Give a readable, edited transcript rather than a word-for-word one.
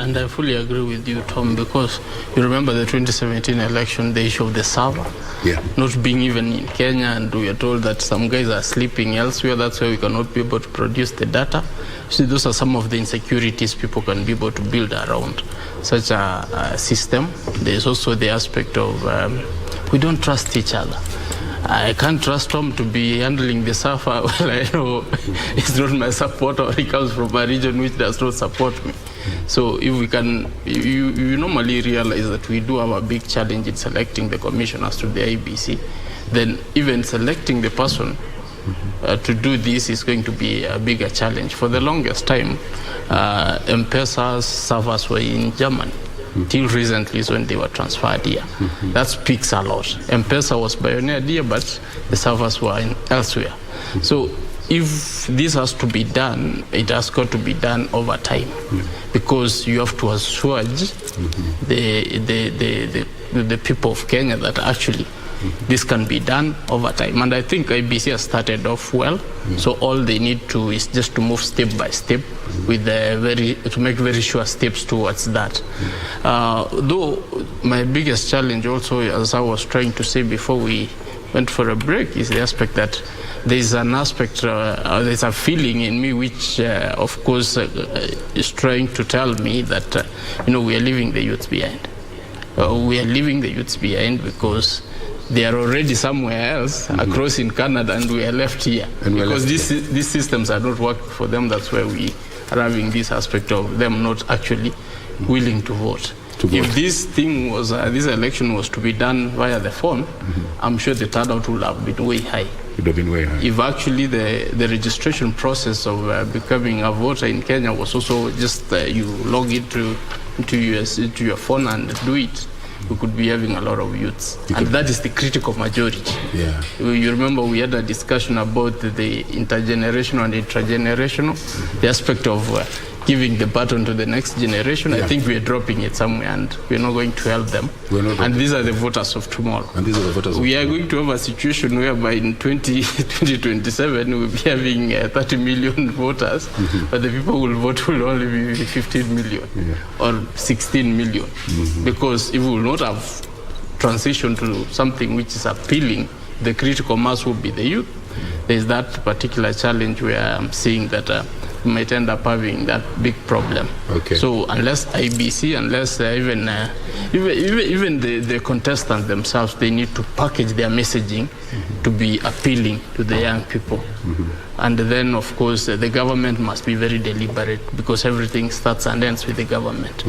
and I fully agree with you, Tom, because you remember the 2017 election, the issue of the server not being even in Kenya, and we are told that some guys are sleeping elsewhere. That's why we cannot be able to produce the data. So those are some of the insecurities people can be able to build around such a system. There's also the aspect of we don't trust each other. I can't trust Tom to be handling the server. Well, I know he's not my supporter, or he comes from a region which does not support me. So if we can, you normally realize that we do have a big challenge in selecting the commissioners to the IBC. Then even selecting the person to do this is going to be a bigger challenge. For the longest time, M-Pesa's servers were in Germany. Till recently is when they were transferred here. That speaks a lot. M-Pesa was pioneered here, but the servers were elsewhere. So if this has to be done, it has got to be done over time, because you have to assuage the people of Kenya that actually this can be done over time. And I think IBC has started off well. So all they need to is just to move step by step with to make very sure steps towards that. Though my biggest challenge also, as I was trying to say before we went for a break, is the aspect that there's an aspect, there's a feeling in me which, of course, is trying to tell me that, we are leaving the youth behind. We are leaving the youth behind because they are already somewhere else, across in Canada, and we are left here. Because these systems are not working for them. That's why we are having this aspect of them not actually willing to vote. If this thing was, this election was to be done via the phone, I'm sure the turnout would have been way high. It would have been way high. If actually the registration process of becoming a voter in Kenya was also just you log into your phone and do it, we could be having a lot of youths. And that is the critical majority. Yeah. You remember we had a discussion about the intergenerational and intragenerational, the aspect of giving the baton to the next generation. I think we are dropping it somewhere, and we're not going to help them. And these are the voters of tomorrow. And these are the voters we are going to have a situation whereby in 2027 we'll be having 30 million voters, but the people who will vote will only be 15 million or 16 million. Because if we will not have transitioned to something which is appealing, the critical mass will be the youth. There's that particular challenge where I'm seeing that we might end up having that big problem. So unless IBC, unless even the contestants themselves, they need to package their messaging to be appealing to the young people. And then, of course, the government must be very deliberate, because everything starts and ends with the government.